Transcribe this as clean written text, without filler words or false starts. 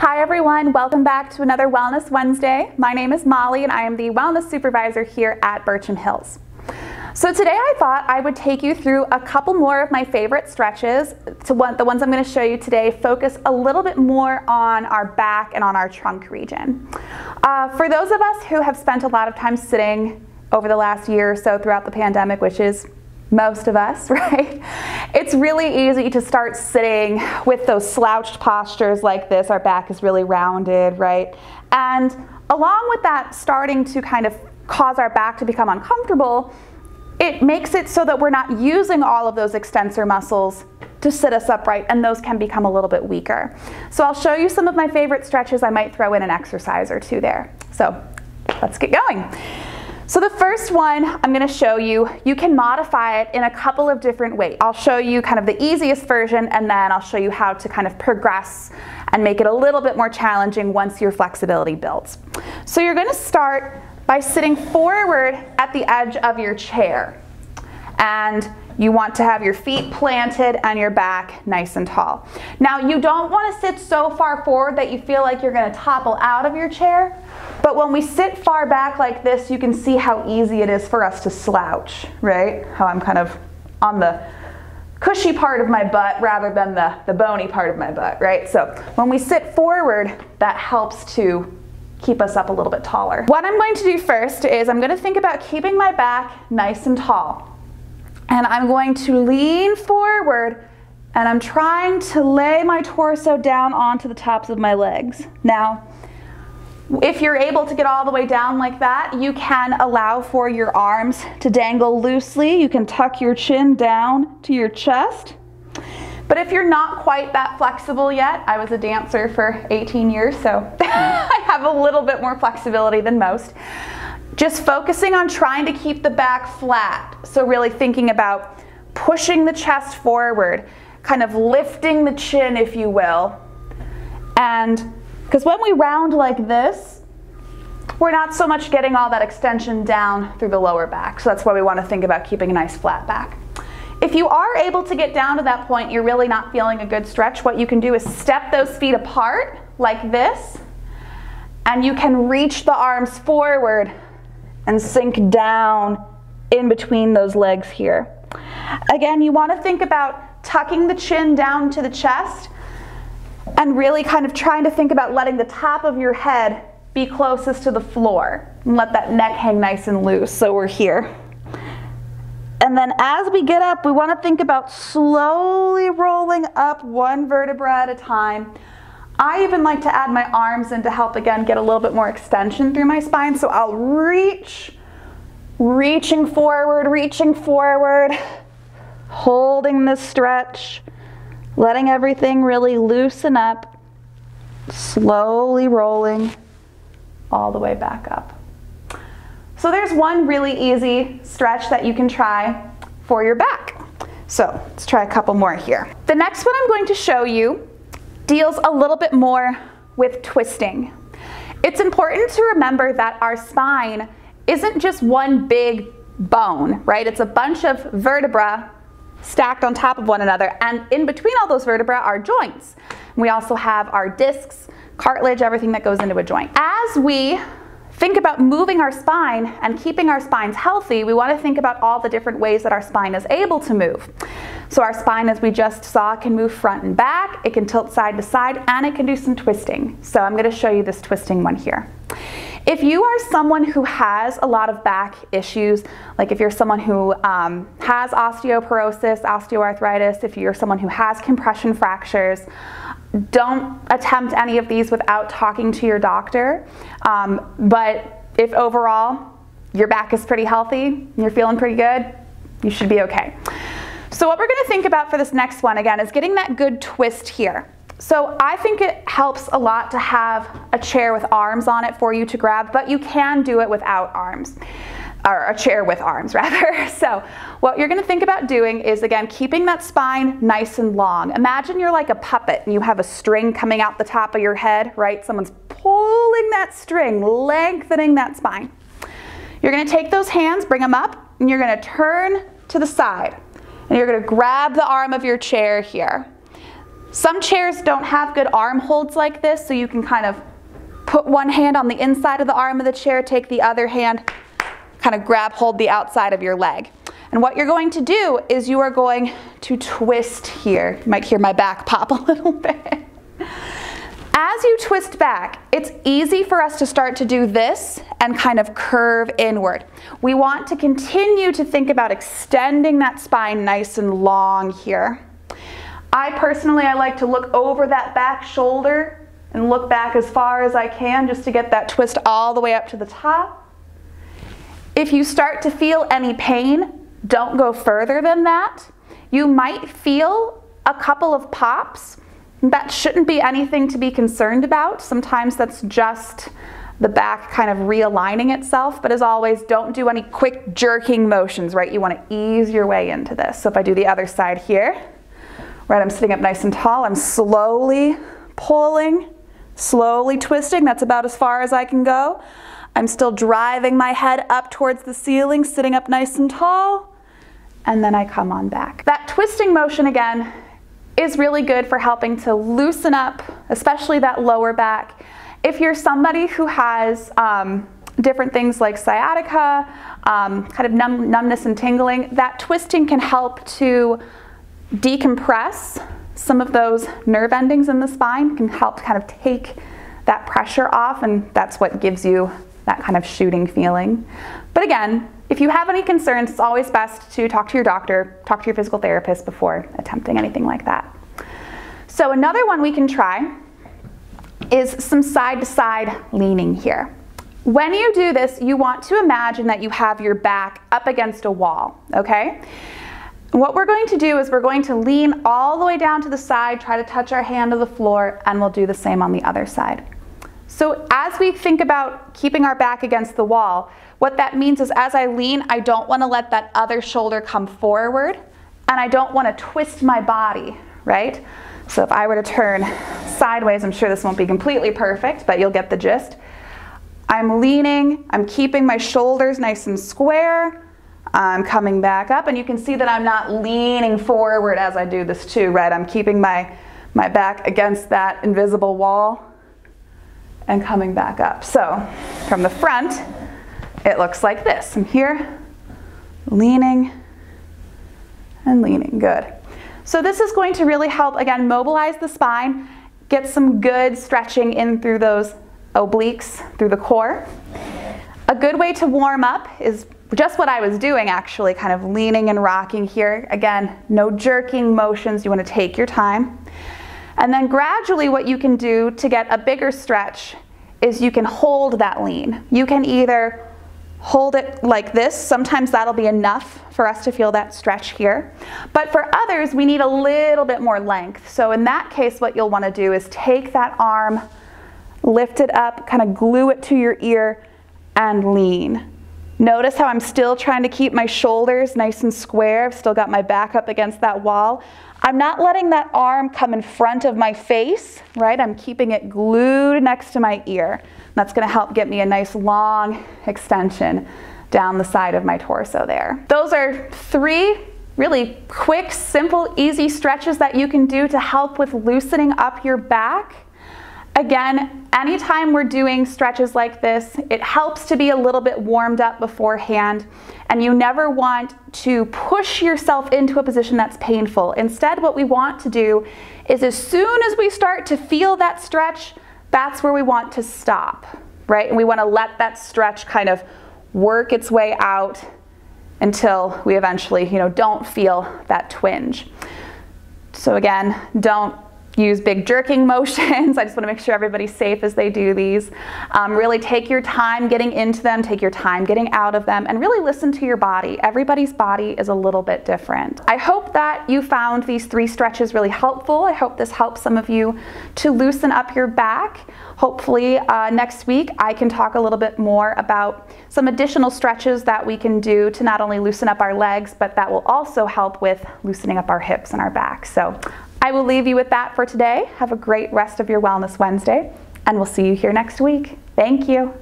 Hi everyone, welcome back to another Wellness Wednesday. My name is Molly and I am the Wellness Supervisor here at Bircham Hills. So today I thought I would take you through a couple more of my favorite stretches. The ones I'm going to show you today focus a little bit more on our back and on our trunk region. For those of us who have spent a lot of time sitting over the last year or so throughout the pandemic, which is most of us, right? It's really easy to start sitting with those slouched postures like this. Our back is really rounded, right? And along with that starting to kind of cause our back to become uncomfortable, it makes it so that we're not using all of those extensor muscles to sit us upright, and those can become a little bit weaker. So I'll show you some of my favorite stretches. I might throw in an exercise or two there. So let's get going. So the first one I'm going to show you, you can modify it in a couple of different ways. I'll show you kind of the easiest version, and then I'll show you how to kind of progress and make it a little bit more challenging once your flexibility builds. So you're going to start by sitting forward at the edge of your chair, and you want to have your feet planted and your back nice and tall. Now you don't want to sit so far forward that you feel like you're going to topple out of your chair, but when we sit far back like this, you can see how easy it is for us to slouch, right? How I'm kind of on the cushy part of my butt rather than the bony part of my butt, right? So when we sit forward, that helps to keep us up a little bit taller. What I'm going to do first is I'm going to think about keeping my back nice and tall. And I'm going to lean forward, and I'm trying to lay my torso down onto the tops of my legs. Now, if you're able to get all the way down like that, you can allow for your arms to dangle loosely. You can tuck your chin down to your chest. But if you're not quite that flexible yet, I was a dancer for 18 years, so I have a little bit more flexibility than most. Just focusing on trying to keep the back flat. So really thinking about pushing the chest forward, kind of lifting the chin, if you will. And because when we round like this, we're not so much getting all that extension down through the lower back. So that's why we want to think about keeping a nice flat back. If you are able to get down to that point, you're really not feeling a good stretch, what you can do is step those feet apart like this, and you can reach the arms forward and sink down in between those legs here. Again, you want to think about tucking the chin down to the chest and really kind of trying to think about letting the top of your head be closest to the floor and let that neck hang nice and loose. So we're here. And then as we get up, we want to think about slowly rolling up one vertebra at a time. I even like to add my arms in to help, again, get a little bit more extension through my spine. So I'll reaching forward, holding this stretch, letting everything really loosen up, slowly rolling all the way back up. So there's one really easy stretch that you can try for your back. So let's try a couple more here. The next one I'm going to show you deals a little bit more with twisting. It's important to remember that our spine isn't just one big bone, right? It's a bunch of vertebrae stacked on top of one another, and in between all those vertebrae are joints. We also have our discs, cartilage, everything that goes into a joint. As we think about moving our spine and keeping our spines healthy, we want to think about all the different ways that our spine is able to move. So our spine, as we just saw, can move front and back, it can tilt side to side, and it can do some twisting. So I'm going to show you this twisting one here. If you are someone who has a lot of back issues, like if you're someone who has osteoporosis, osteoarthritis, if you're someone who has compression fractures, don't attempt any of these without talking to your doctor. But if overall your back is pretty healthy and you're feeling pretty good, you should be okay. So what we're going to think about for this next one, again, is getting that good twist here. So I think it helps a lot to have a chair with arms on it for you to grab, but you can do it without arms, or a chair with arms rather. So what you're going to think about doing is, again, keeping that spine nice and long. Imagine you're like a puppet and you have a string coming out the top of your head, right? Someone's pulling that string, lengthening that spine. You're going to take those hands, bring them up, and you're going to turn to the side. And you're going to grab the arm of your chair here. Some chairs don't have good arm holds like this, so you can kind of put one hand on the inside of the arm of the chair, take the other hand, kind of hold the outside of your leg. And what you're going to do is you are going to twist here. You might hear my back pop a little bit. As you twist back, it's easy for us to start to do this and kind of curve inward. We want to continue to think about extending that spine nice and long here. I personally like to look over that back shoulder and look back as far as I can just to get that twist all the way up to the top. If you start to feel any pain, don't go further than that. You might feel a couple of pops. That shouldn't be anything to be concerned about. Sometimes that's just the back kind of realigning itself, but as always, don't do any quick jerking motions, right? You want to ease your way into this. So if I do the other side here, right, I'm sitting up nice and tall, I'm slowly pulling, slowly twisting. That's about as far as I can go. I'm still driving my head up towards the ceiling, sitting up nice and tall, and then I come on back. That twisting motion again is really good for helping to loosen up, especially that lower back. If you're somebody who has different things like sciatica, kind of numbness and tingling, that twisting can help to decompress some of those nerve endings in the spine, can help kind of take that pressure off, and that's what gives you that kind of shooting feeling. But again, if you have any concerns, it's always best to talk to your doctor, talk to your physical therapist before attempting anything like that. So another one we can try is some side-to-side leaning here. When you do this, you want to imagine that you have your back up against a wall, okay? What we're going to do is we're going to lean all the way down to the side, try to touch our hand to the floor, and we'll do the same on the other side. So as we think about keeping our back against the wall, what that means is as I lean, I don't want to let that other shoulder come forward, and I don't want to twist my body, right? So if I were to turn sideways, I'm sure this won't be completely perfect, but you'll get the gist. I'm leaning, I'm keeping my shoulders nice and square, I'm coming back up, and you can see that I'm not leaning forward as I do this too, right? I'm keeping my back against that invisible wall and coming back up. So from the front, it looks like this. I'm here, leaning and leaning, good. So this is going to really help, again, mobilize the spine, get some good stretching in through those obliques, through the core. A good way to warm up is just what I was doing actually, kind of leaning and rocking here. Again, no jerking motions, you want to take your time. And then gradually what you can do to get a bigger stretch is you can hold that lean. You can either hold it like this, sometimes that'll be enough for us to feel that stretch here. But for others, we need a little bit more length. So in that case, what you'll want to do is take that arm, lift it up, kind of glue it to your ear, and lean. Notice how I'm still trying to keep my shoulders nice and square. I've still got my back up against that wall. I'm not letting that arm come in front of my face, right? I'm keeping it glued next to my ear. That's going to help get me a nice long extension down the side of my torso there. Those are 3 really quick, simple, easy stretches that you can do to help with loosening up your back. Again, anytime we're doing stretches like this, it helps to be a little bit warmed up beforehand, and you never want to push yourself into a position that's painful. Instead, what we want to do is as soon as we start to feel that stretch, that's where we want to stop, right? And we want to let that stretch kind of work its way out until we eventually, don't feel that twinge. So again, don't use big jerking motions. I just want to make sure everybody's safe as they do these. Really take your time getting into them, take your time getting out of them, and really listen to your body. Everybody's body is a little bit different. I hope that you found these 3 stretches really helpful. I hope this helps some of you to loosen up your back. Hopefully next week I can talk a little bit more about some additional stretches that we can do to not only loosen up our legs, but that will also help with loosening up our hips and our back. So I will leave you with that for today. Have a great rest of your Wellness Wednesday, and we'll see you here next week. Thank you.